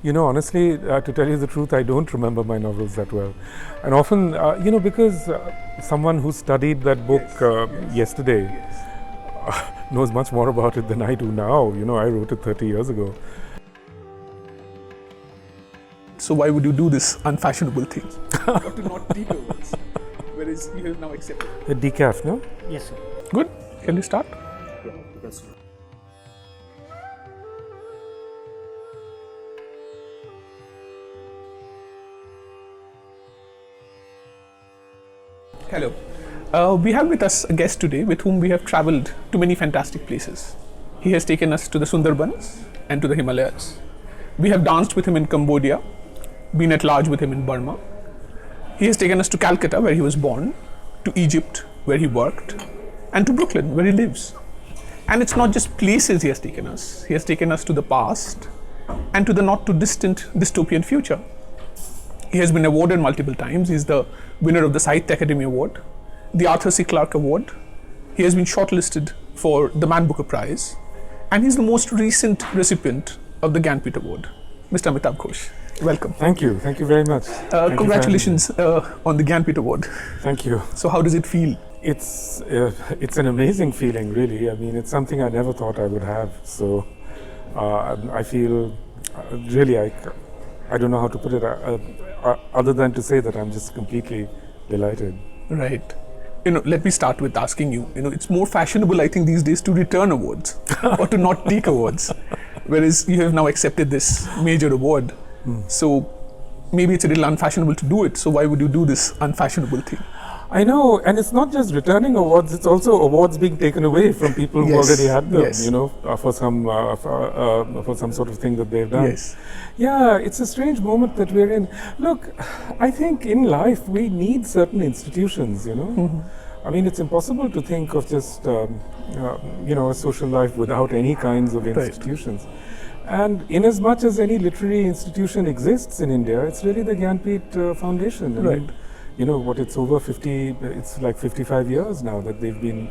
Honestly, to tell you the truth, I don't remember my novels that well. And often, because someone who studied that book yesterday knows much more about it than I do now. I wrote it 30 years ago. So why would you do this unfashionable thing? Or to not take awards, whereas you have now accepted. A decaf, no? Yes, sir. Good. Can you start? Yeah, that's Hello. We have with us a guest today with whom we have travelled to many fantastic places. He has taken us to the Sundarbans and to the Himalayas. We have danced with him in Cambodia, been at large with him in Burma. He has taken us to Calcutta, where he was born, to Egypt, where he worked, and to Brooklyn, where he lives. And it's not just places he has taken us to the past and to the not too distant dystopian future. He has been awarded multiple times. He's the winner of the Sahitya Academy Award, the Arthur C. Clarke Award. He has been shortlisted for the Man Booker Prize, and he's the most recent recipient of the Jnanpith Award. Mr. Amitav Ghosh, welcome. Thank you very much. Congratulations on the Jnanpith Award. Thank you. So how does it feel? It's an amazing feeling, really. I mean, it's something I never thought I would have. So I feel really, I don't know how to put it other than to say that I'm just completely delighted. Right. Let me start with asking you, it's more fashionable, I think, these days to return awards or to not take awards, whereas you have now accepted this major award. So maybe it's a little unfashionable to do it. So why would you do this unfashionable thing? I know, and it's not just returning awards, it's also awards being taken away from people who already had them, for some sort of thing that they've done. Yes. Yeah, it's a strange moment that we're in. Look, I think in life we need certain institutions, I mean, it's impossible to think of just, a social life without any kinds of institutions. Right. And in as much as any literary institution exists in India, it's really the Jnanpith Foundation. Right. It's over 50, it's like 55 years now that they've been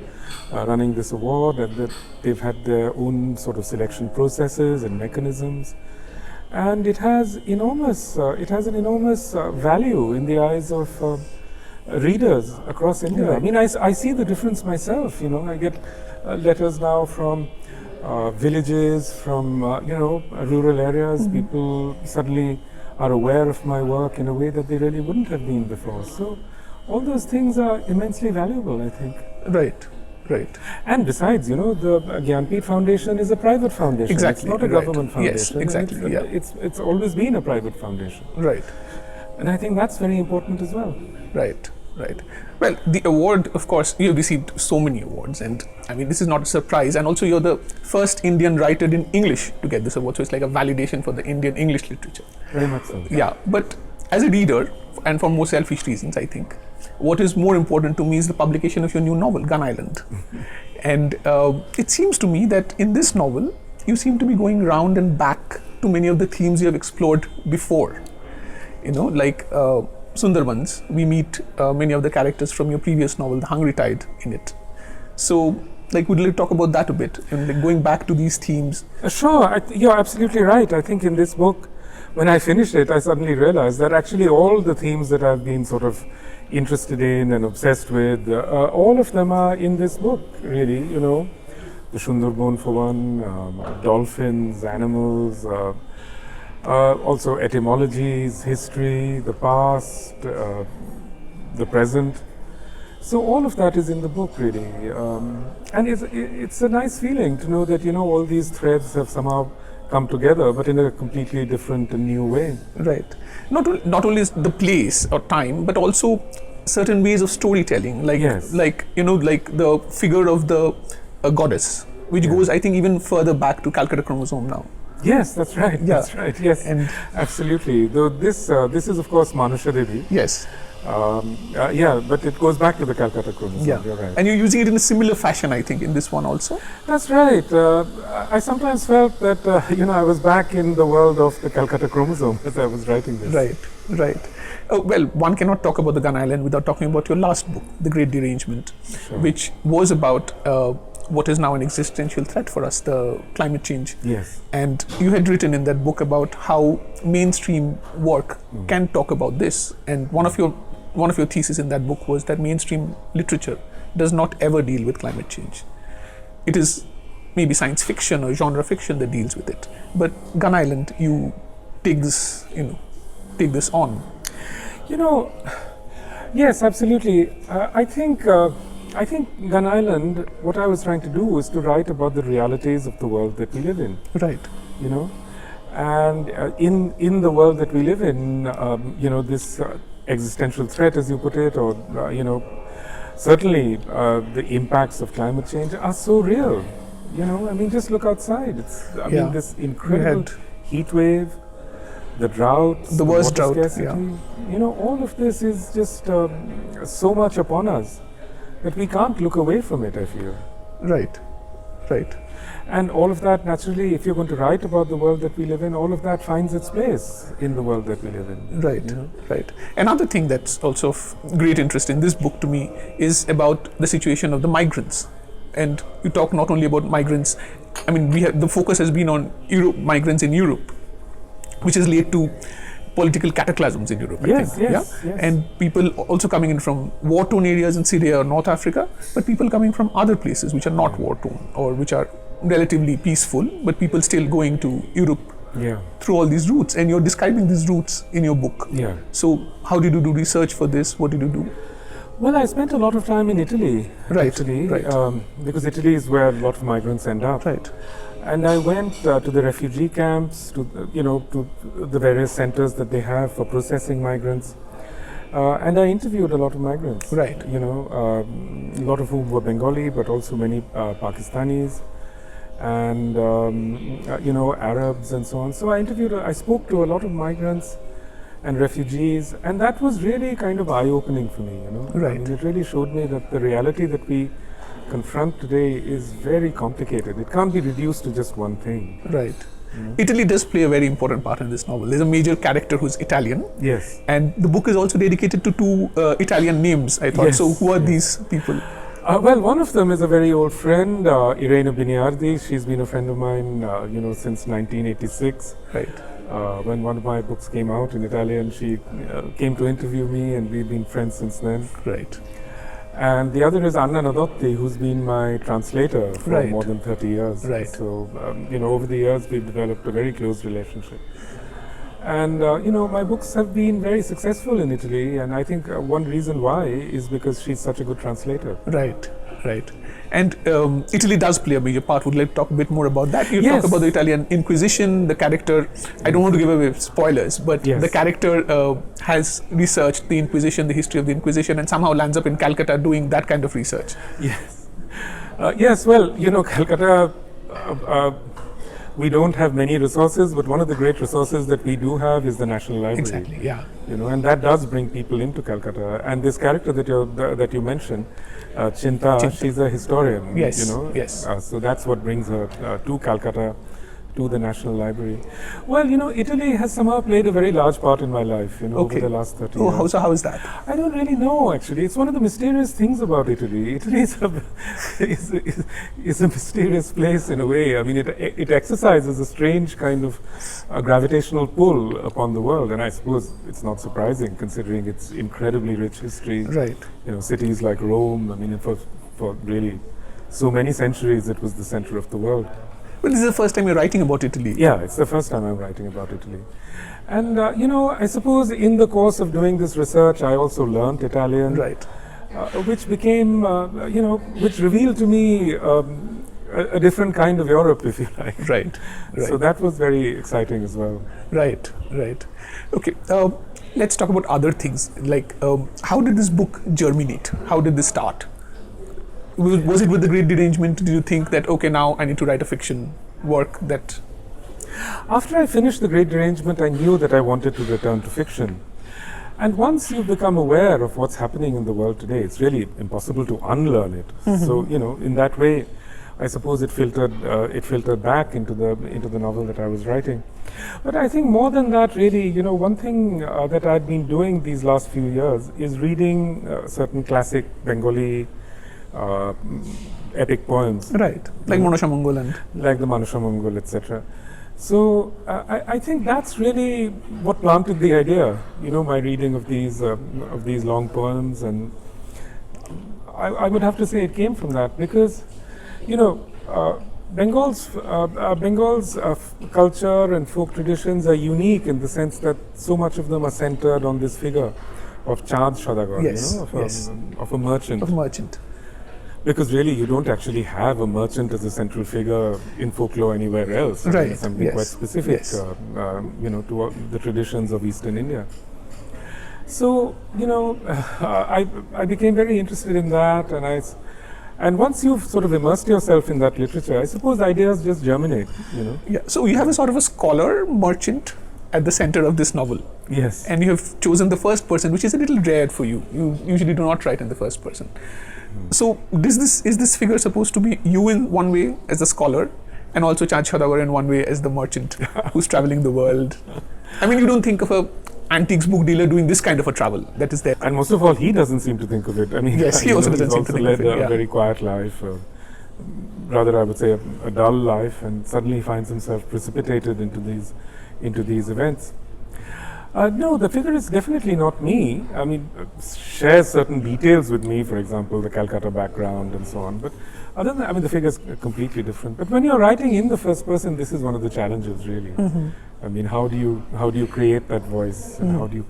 running this award, and that they've had their own sort of selection processes and mechanisms. And it has an enormous value in the eyes of readers across India. Right. I mean, I see the difference myself, I get letters now from villages, from, rural areas. People suddenly are aware of my work in a way that they really wouldn't have been before. So all those things are immensely valuable, I think. Right. And besides, the Jnanpith Foundation is a private foundation. Exactly. It's not a government foundation. Yes, exactly. It's always been a private foundation. Right. And I think that's very important as well. Right. Well, the award, of course, you have received so many awards, and I mean, this is not a surprise. And also, you're the first Indian writer in English to get this award, so it's like a validation for the Indian English literature. Very much so. Yeah, but as a reader, and for more selfish reasons, I think, what is more important to me is the publication of your new novel, Gun Island. And it seems to me that in this novel, you seem to be going round and back to many of the themes you have explored before. Like Sundarbans, we meet many of the characters from your previous novel, The Hungry Tide, in it. So, would you talk about that a bit, and going back to these themes? Sure, you're absolutely right. I think in this book, when I finished it, I suddenly realized that actually all the themes that I've been sort of interested in and obsessed with, all of them are in this book, really. The Sundarban for one, dolphins, animals, also etymologies, history, the past, the present. So all of that is in the book, really. And it's a nice feeling to know that, all these threads have somehow come together, but in a completely different and new way. Right. Not only the place or time, but also certain ways of storytelling, like the figure of the goddess, which goes, I think, even further back to Calcutta Chromosome now. Yes, that's right. Yeah. That's right. Yes, and absolutely. Though this is of course Manusha Devi. Yes. But it goes back to the Calcutta Chromosome. Yeah. You're right. And you're using it in a similar fashion, I think, in this one also. That's right. I sometimes felt that I was back in the world of the Calcutta Chromosome as I was writing this. Right. Well, one cannot talk about the Gun Island without talking about your last book, The Great Derangement, Sure. which was about what is now an existential threat for us, the climate change. Yes. And you had written in that book about how mainstream work can talk about this. And one of your theses in that book was that mainstream literature does not ever deal with climate change. It is maybe science fiction or genre fiction that deals with it. But Gun Island, you take this on. Yes, absolutely. I think Gun Island, what I was trying to do was to write about the realities of the world that we live in. Right. And in the world that we live in, this existential threat, as you put it, or certainly the impacts of climate change are so real. Just look outside. This incredible heat wave, the drought, the worst drought, scarcity. All of this is just so much upon us that we can't look away from it, I feel. Right. And all of that, naturally, if you're going to write about the world that we live in, all of that finds its place in the world that we live in. Right. Another thing that's also of great interest in this book to me is about the situation of the migrants. And you talk not only about migrants, the focus has been on migrants in Europe, which has led to political cataclysms in Europe, I think. Yes. And people also coming in from war-torn areas in Syria or North Africa, but people coming from other places which are not war-torn or which are relatively peaceful, but people still going to Europe through all these routes. And you're describing these routes in your book. Yeah. So how did you do research for this? What did you do? Well, I spent a lot of time in Italy, actually, because Italy is where a lot of migrants end up. Right. And I went to the refugee camps, to the various centers that they have for processing migrants, and I interviewed a lot of migrants. Right. A lot of whom were Bengali, but also many Pakistanis, and Arabs and so on. So I spoke to a lot of migrants and refugees, and that was really kind of eye-opening for me. Right. It really showed me that the reality that we confront today is very complicated. It can't be reduced to just one thing. Right. Italy does play a very important part in this novel. There's a major character who's Italian. Yes. And the book is also dedicated to two Italian names, I thought. Yes. So who are these people? Well, one of them is a very old friend, Irene Biniardi. She's been a friend of mine, since 1986. Right. When one of my books came out in Italian, she came to interview me, and we've been friends since then. Right. And the other is Anna Nadotti, who's been my translator for more than 30 years. Right. So, over the years, we've developed a very close relationship. And, my books have been very successful in Italy, and I think one reason why is because she's such a good translator. Right. And Italy does play a major part. Would you like to talk a bit more about that? You Yes. talk about the Italian Inquisition, the character. I don't want to give away spoilers, but Yes. the character has researched the Inquisition, the history of the Inquisition, and somehow lands up in Calcutta doing that kind of research. Yes. Yes, well, Calcutta, we don't have many resources, but one of the great resources that we do have is the National Library. Exactly, yeah. And that does bring people into Calcutta. And this character that you mentioned, Chinta, she's a historian. Yes, yes. So that's what brings her to Calcutta, to the National Library. Well, Italy has somehow played a very large part in my life, over the last 30 years. How is that? I don't really know, actually. It's one of the mysterious things about Italy. Italy is a mysterious place in a way. I mean, it exercises a strange kind of gravitational pull upon the world, and I suppose it's not surprising considering its incredibly rich history. Right. Cities like Rome, I mean, for really so many centuries, it was the center of the world. Well, this is the first time you're writing about Italy. Yeah, it's the first time I'm writing about Italy. And, I suppose in the course of doing this research, I also learned Italian. Right. Which became, which revealed to me a different kind of Europe, if you like. Right. So that was very exciting as well. Right. Okay, let's talk about other things. Like, how did this book germinate? How did this start? Was it with the Great Derangement? Did you think that, okay, now I need to write a fiction work that... After I finished The Great Derangement, I knew that I wanted to return to fiction. And once you become aware of what's happening in the world today, it's really impossible to unlearn it. Mm-hmm. So, in that way, I suppose it filtered back into the novel that I was writing. But I think more than that, really, one thing that I've been doing these last few years is reading certain classic Bengali epic poems. Right. Like Manosha Mongol and... Like the Manusha Mongol, etc. So I think that's really what planted the idea. My reading of these long poems, and I would have to say it came from that because, Bengal's culture and folk traditions are unique in the sense that so much of them are centered on this figure of Chand Shadagar, of a merchant. Of a merchant. Because really, you don't actually have a merchant as a central figure in folklore anywhere else. Right. It's something quite specific, to the traditions of Eastern India. So, I became very interested in that, and once you've sort of immersed yourself in that literature, I suppose ideas just germinate. Yeah. So you have a sort of a scholar merchant at the center of this novel. Yes. And you have chosen the first person, which is a little rare for you. You usually do not write in the first person. So is this figure supposed to be you in one way as a scholar, and also Chand Shadagar in one way as the merchant who's traveling the world? I mean, you don't think of a antiques book dealer doing this kind of a travel that is there. And most of all, he doesn't seem to think of it. I mean, yes, he also doesn't seem to think of it. He's led a very quiet life, rather I would say a dull life, and suddenly finds himself precipitated into these events. No, the figure is definitely not me. I mean, shares certain details with me, for example, the Calcutta background and so on. But other than that, I mean, the figure is completely different. But when you're writing in the first person, this is one of the challenges, really. I mean, how do you create that voice, and how do you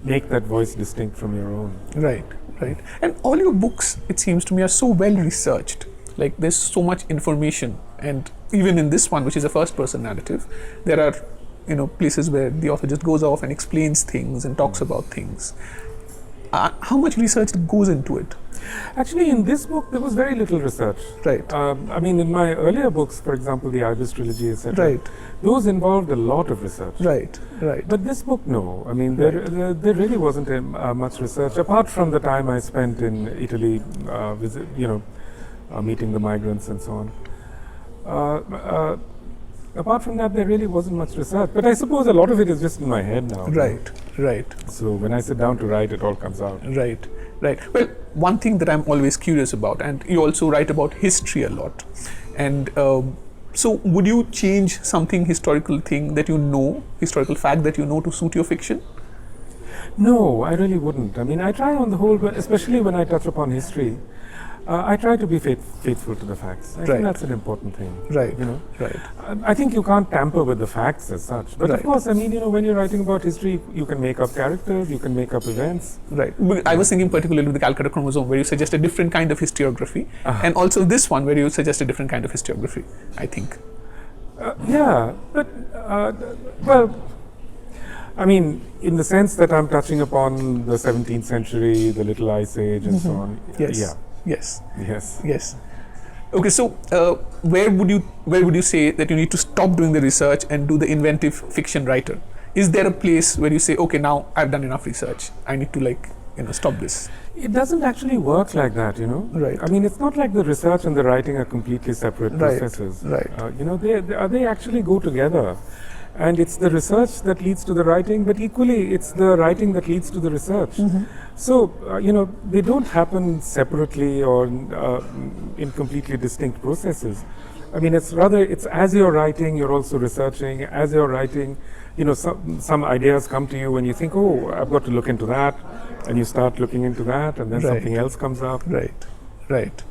make that voice distinct from your own? Right, right. And all your books, it seems to me, are so well researched. Like, there's so much information, and even in this one, which is a first-person narrative, there are places where the author just goes off and explains things and talks about things. How much research goes into it? Actually, in this book, there was very little research. Right. I mean, in my earlier books, for example, the Ibis trilogy, etc., right, those involved a lot of research. Right, right. But this book, no. I mean, there really wasn't much research, apart from the time I spent in Italy, meeting the migrants and so on. Apart from that, there really wasn't much research. But I suppose a lot of it is just in my head now. Right, right. So when I sit down to write, it all comes out. Right, right. Well, one thing that I'm always curious about, and you also write about history a lot. And so would you change something, historical fact that you know to suit your fiction? No, I really wouldn't. I mean, I try on the whole, but especially when I touch upon history, I try to be faithful to the facts. I think that's an important thing. Right. Right. I think you can't tamper with the facts as such. But of course, I mean, when you're writing about history, you can make up characters, you can make up events. Right. I was thinking particularly with the Calcutta Chromosome, where you suggest a different kind of historiography, and also this one, where you suggest a different kind of historiography, I think. Yeah, but, well, I mean, in the sense that I'm touching upon the 17th century, the Little Ice Age, and so on. Yes. Yeah. Yes. Yes. Yes. Okay, so where would you say that you need to stop doing the research and do the inventive fiction writer? Is there a place where you say, okay, now I've done enough research, I need to stop this? It doesn't actually work like that, Right. I mean, it's not like the research and the writing are completely separate processes. Right. They actually go together. And it's the research that leads to the writing, but equally it's the writing that leads to the research. So, they don't happen separately or in completely distinct processes. I mean, it's as you're writing, you're also researching. As you're writing, some ideas come to you and you think, oh, I've got to look into that. And you start looking into that, and then something else comes up. Right, right,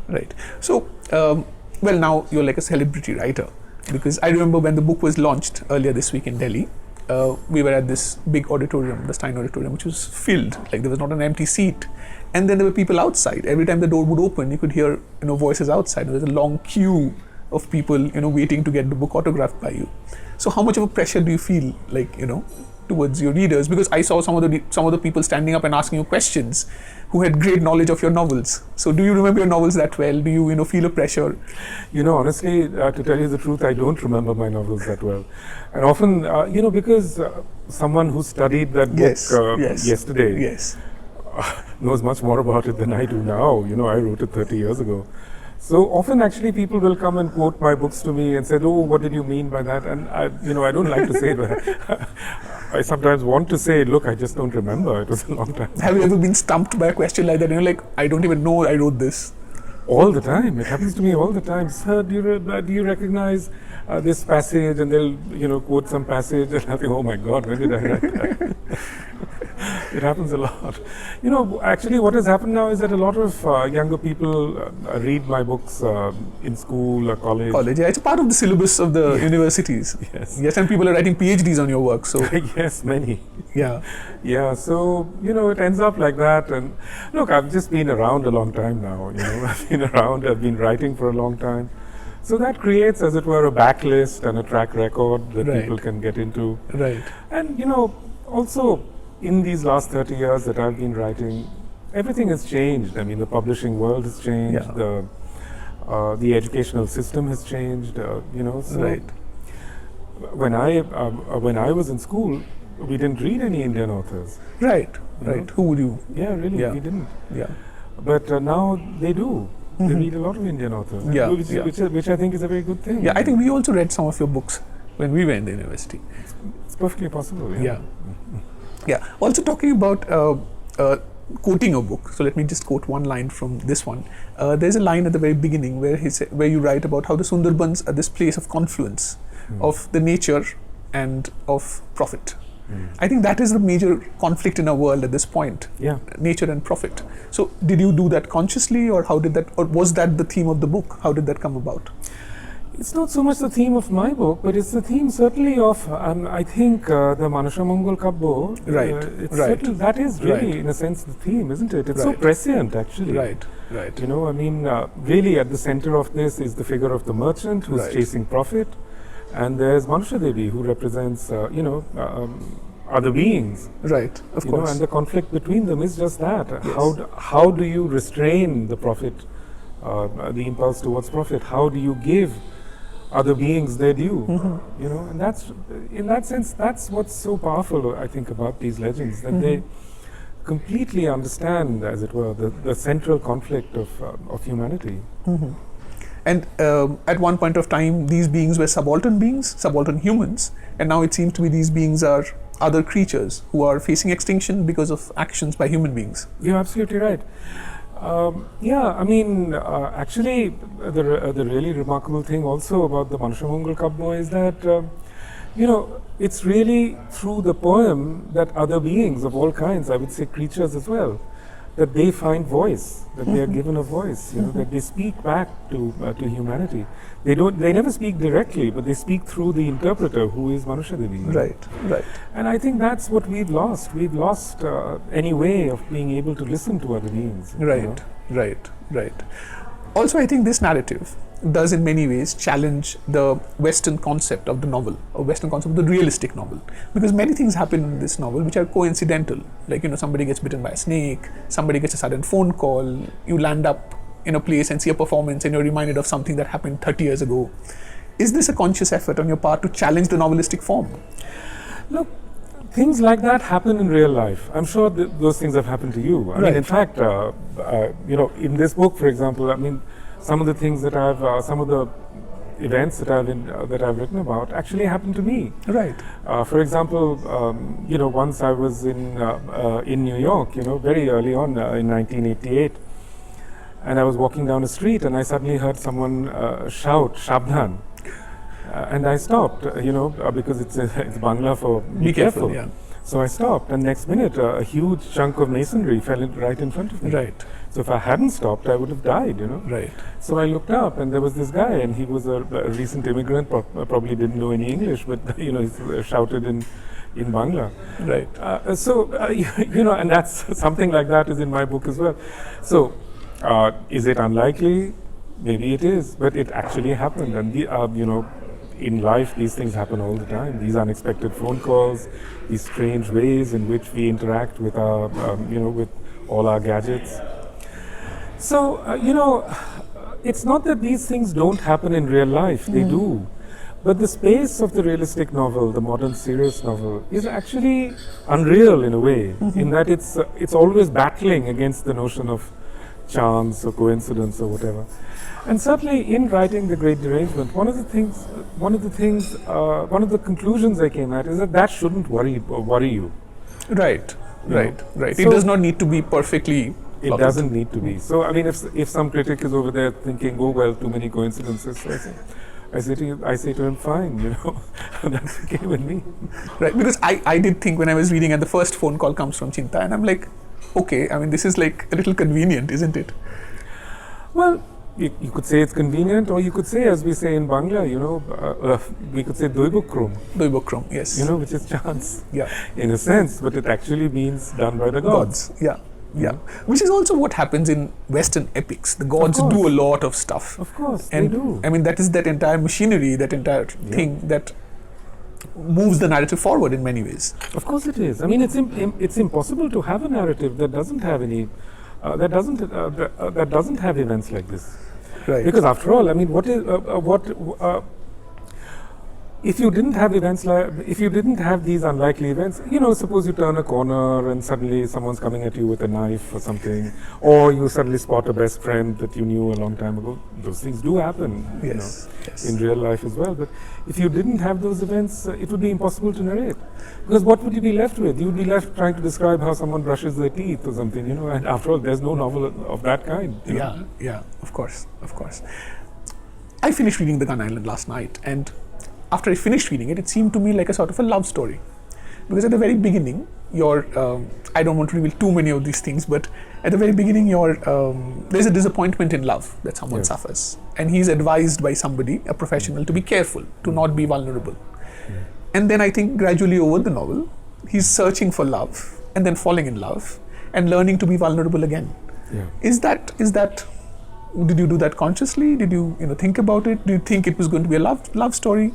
right. So, well, now you're like a celebrity writer. Because I remember when the book was launched earlier this week in Delhi, we were at this big auditorium, the Stein Auditorium, which was filled. Like, there was not an empty seat. And then there were people outside. Every time the door would open, you could hear, voices outside. There was a long queue of people, waiting to get the book autographed by you. So how much of a pressure do you feel, towards your readers? Because I saw some of the people standing up and asking you questions who had great knowledge of your novels. So do you remember your novels that well? Do you feel a pressure? Honestly, to tell you the truth, I don't remember my novels that well. And often, because someone who studied that book yesterday knows much more about it than I do now. I wrote it 30 years ago. So often, actually, people will come and quote my books to me and say, "Oh, what did you mean by that?" And I don't like to say that. I sometimes want to say, "Look, I just don't remember. It was a long time." Have you ever been stumped by a question like that? I don't even know I wrote this. All the time. It happens to me all the time. Sir, do you recognize this passage? And they'll, quote some passage, and I think, oh my God, when did I write that? It happens a lot. Actually, what has happened now is that a lot of younger people read my books in school or college. College, yeah, it's a part of the syllabus of the universities. Yes. Yes, and people are writing PhDs on your work. So yes, many. yeah. Yeah, so, it ends up like that. And look, I've just been around a long time now. I've been around, I've been writing for a long time. So that creates, as it were, a backlist and a track record that people can get into. Right. And, also, in these last 30 years that I've been writing, everything has changed. I mean, the publishing world has changed. Yeah. The educational system has changed. So right. When I was in school, we didn't read any Indian authors. Right. Right. Who would you? Yeah, really, we didn't. Yeah. But now they do. They read a lot of Indian authors. Yeah. Which I think is a very good thing. Yeah, I think we also read some of your books when we were in the university. It's perfectly possible. Yeah. Yeah. Also talking about quoting a book. So let me just quote one line from this one. There's a line at the very beginning where you write about how the Sundarbans are this place of confluence of the nature and of profit. I think that is the major conflict in our world at this point. Yeah. Nature and profit. So did you do that consciously, or was that the theme of the book? How did that come about? It's not so much the theme of my book, but it's the theme certainly of, I think, the Manasha Mongol Kabbo. Right. That is really, in a sense, the theme, isn't it? It's so prescient, actually. Right. Really at the center of this is the figure of the merchant who's chasing profit. And there's Manusha Devi, who represents, other beings. Right, of course. And the conflict between them is just that. Yes. How do you restrain the profit, the impulse towards profit? How do you give other beings their due? And that's, in that sense, that's what's so powerful, I think, about these legends, that they completely understand, as it were, the central conflict of humanity. And at one point of time, these beings were subaltern beings, subaltern humans, and now it seems to be these beings are other creatures who are facing extinction because of actions by human beings. You're absolutely right. Actually, the really remarkable thing also about the Manusha Mongol Kabbo is that, it's really through the poem that other beings of all kinds, I would say creatures as well, that they find voice, that they are given a voice, that they speak back to humanity. They never speak directly, but they speak through the interpreter, who is Manusha Devi. Right. And I think that's what we've lost. We've lost any way of being able to listen to other beings. Right. Also, I think this narrative does in many ways challenge the Western concept of the novel, or Western concept of the realistic novel, because many things happen in this novel which are coincidental, like somebody gets bitten by a snake, somebody gets a sudden phone call, you land up in a place and see a performance and you're reminded of something that happened 30 years ago. Is this a conscious effort on your part to challenge the novelistic form? Look, things like that happen in real life. I'm sure those things have happened to you. I mean, in fact, in this book, for example, some of the things that some of the events that I've written about actually happened to me. Right. For example, once I was in New York, very early on in 1988, and I was walking down the street, and I suddenly heard someone shout "Shabdhan," and I stopped. Because it's Bangla for be careful. Yeah. So I stopped, and next minute, a huge chunk of masonry fell right in front of me. Right. So if I hadn't stopped, I would have died, Right. So I looked up, and there was this guy, and he was a recent immigrant, probably didn't know any English, but, he shouted in Bangla. Right. And that's something like that is in my book as well. So, is it unlikely? Maybe it is, but it actually happened. And, in life, these things happen all the time. These unexpected phone calls, these strange ways in which we interact with our, with all our gadgets. So, it's not that these things don't happen in real life, they do. But the space of the realistic novel, the modern serious novel, is actually unreal in a way, in that it's always battling against the notion of chance or coincidence or whatever. And certainly in writing The Great Derangement, one of the conclusions I came at is that shouldn't worry you. Right. So it does not need to be perfectly It doesn't need to be. So, I mean, if some critic is over there thinking, oh, well, too many coincidences, so I say to him, fine, that's okay with me. Right, because I did think when I was reading, and the first phone call comes from Chinta, and I'm like, okay, I mean, this is like a little convenient, isn't it? Well, you could say it's convenient, or you could say, as we say in Bangla, we could say Doibukrum. Doibukrum, yes. Which is chance, yeah, in a sense, but it actually means done by the gods. Yeah. Yeah, which is also what happens in Western epics. The gods do a lot of stuff. Of course, and they do. I mean, that is that entire machinery, that entire thing that moves the narrative forward in many ways. Of course, it is. I mean, it's impossible to have a narrative that doesn't have any, that doesn't have events like this. Right. Because after all, I mean, if you didn't have events if you didn't have these unlikely events, suppose you turn a corner and suddenly someone's coming at you with a knife or something, or you suddenly spot a best friend that you knew a long time ago. Those things do happen, yes. in real life as well. But if you didn't have those events, it would be impossible to narrate. Because what would you be left with? You would be left trying to describe how someone brushes their teeth or something, and after all, there's no novel of that kind. Yeah, of course. I finished reading The Gun Island last night, and after I finished reading it, it seemed to me like a sort of a love story. Because at the very beginning, I don't want to reveal too many of these things, but at the very beginning, there's a disappointment in love that someone suffers. And he's advised by somebody, a professional, to be careful, to not be vulnerable. And then I think gradually over the novel, he's searching for love, and then falling in love, and learning to be vulnerable again. Yeah. Is that, did you do that consciously? Did you, think about it? Do you think it was going to be a love story?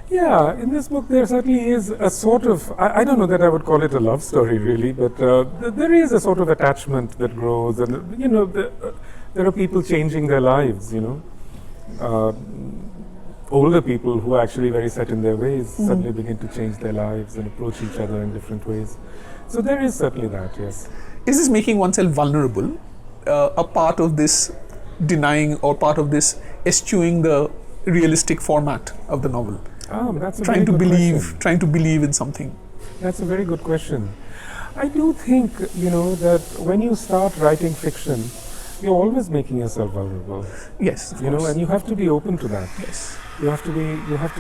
Yeah, in this book there certainly is a sort of, I don't know that I would call it a love story really, but there is a sort of attachment that grows, and there are people changing their lives, older people who are actually very set in their ways suddenly begin to change their lives and approach each other in different ways. So there is certainly that, yes. Is this making oneself vulnerable a part of this denying, or part of this eschewing the realistic format of the novel? That's a trying to believe in something. That's a very good question. I do think, that when you start writing fiction, you're always making yourself vulnerable. Yes, of course. And you have to be open to that. Yes. You have to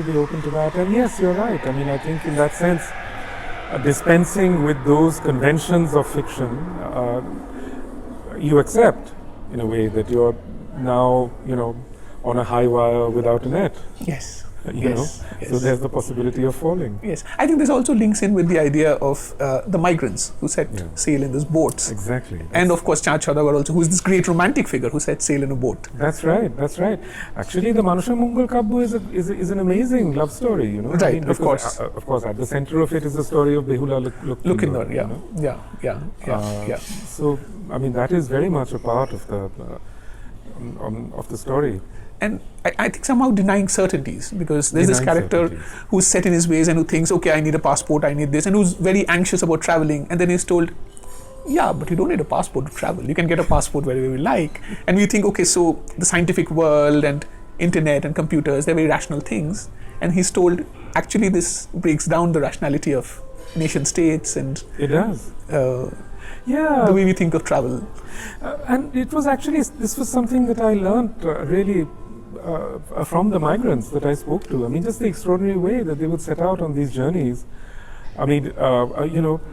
be open to that. And yes, you're right. I mean, I think in that sense, dispensing with those conventions of fiction, you accept in a way that you're now, on a high wire without a net. Yes. Yes. So there's the possibility of falling. Yes. I think this also links in with the idea of the migrants who set sail in these boats. Exactly. And of course, Chand Saudagar also, who is this great romantic figure who set sail in a boat. That's right. Actually, the Manusha Mongol Kabbu is an amazing love story, Right, I mean, of course. Of course, at the center of it is the story of Behula Lukhindar. Yeah. So, I mean, that is very much a part of the story. And I think somehow denying certainties, because there's this character who's set in his ways and who thinks, okay, I need a passport, I need this, and who's very anxious about traveling, and then he's told, yeah, but you don't need a passport to travel. You can get a passport wherever you like. And we think, okay, so the scientific world and internet and computers, they're very rational things. And he's told, actually, this breaks down the rationality of nation states and it does. The way we think of travel. And it was actually, this was something that I learned really from the migrants that I spoke to. I mean, just the extraordinary way that they would set out on these journeys. I mean,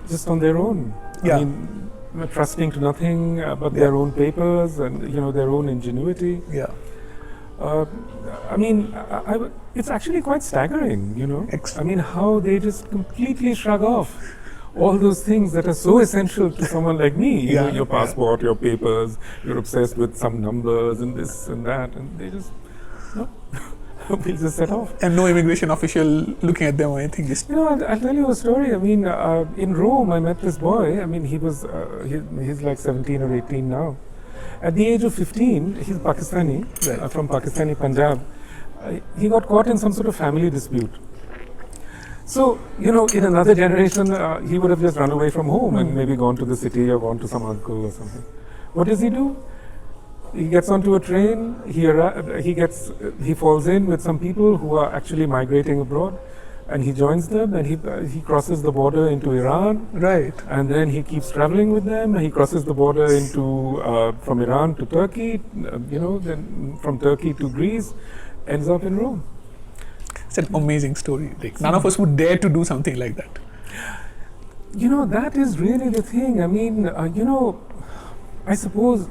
just on their own. Yeah. I mean, trusting to nothing but their own papers and, their own ingenuity. Yeah. I mean, it's actually quite staggering, I mean, how they just completely shrug off all those things that are so essential to someone like me. Your passport, your papers, you're obsessed with some numbers and this and that, and they just, we'll just set off. And no immigration official looking at them or anything. I'll tell you a story. I mean, in Rome, I met this boy. I mean, he was, he's like 17 or 18 now. At the age of 15, he's Pakistani, from Pakistani Punjab. He got caught in some sort of family dispute. So, in another generation, he would have just run away from home and maybe gone to the city or gone to some uncle or something. What does he do? He gets onto a train, he falls in with some people who are actually migrating abroad. and he joins them, and he crosses the border into Iran, Right. and then he keeps traveling with them. He crosses the border into from Iran to Turkey, then from Turkey to Greece, ends up in Rome. It's an amazing story. Like, none of us would dare to do something like that. That is really the thing. I mean, I suppose,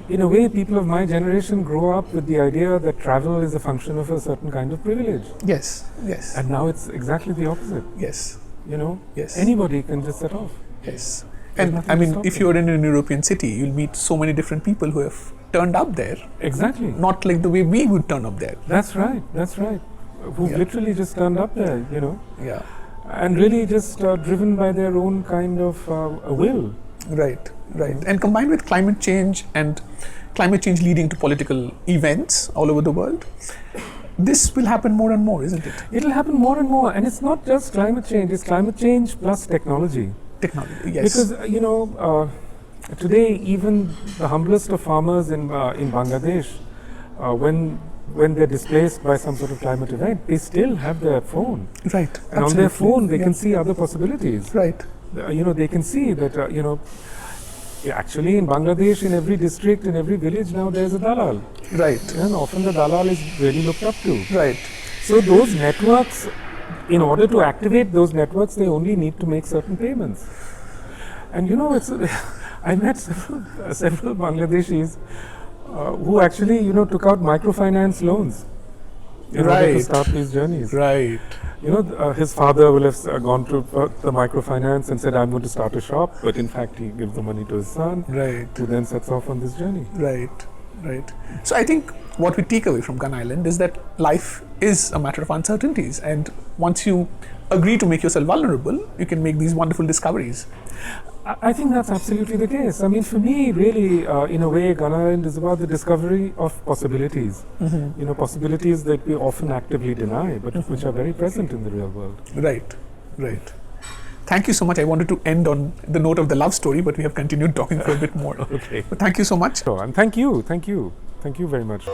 in a way, people of my generation grow up with the idea that travel is a function of a certain kind of privilege. Yes, yes. And now it's exactly the opposite. Yes. Yes. Anybody can just set off. Yes. There's And nothing I to mean, stop if you. you're in an European city, you'll meet so many different people who have turned up there. Exactly. Not like the way we would turn up there. That's right. Who've Yeah. literally just turned up there, Yeah. and really just driven by their own kind of will. Right. And combined with climate change and climate change leading to political events all over the world, this will happen more and more, isn't it? It'll happen more and more, and it's not just climate change, it's climate change plus technology. Technology, yes. Because, today even the humblest of farmers in Bangladesh, when they're displaced by some sort of climate event, they still have their phone. Right. And on their Absolutely. phone, they Yeah. can see other possibilities. Right. They can see that, actually in Bangladesh, in every district, in every village now, there's a dalal. Right. And often the dalal is really looked up to. Right. So those networks, in order to activate those networks, they only need to make certain payments. And I met several Bangladeshis who actually, took out microfinance loans in order to Right. start these journeys. Right. His father will have gone to the microfinance and said, I'm going to start a shop, but in fact he gives the money to his son, Right. who then sets off on this journey. Right. So I think what we take away from Gun Island is that life is a matter of uncertainties, and once you agree to make yourself vulnerable, you can make these wonderful discoveries. I think that's absolutely the case. I mean, for me, really, in a way, Gun Island is about the discovery of possibilities. Possibilities that we often actively deny, but which are very present in the real world. Right. Thank you so much. I wanted to end on the note of the love story, but we have continued talking for a bit more. Okay. But thank you so much. So, and thank you very much.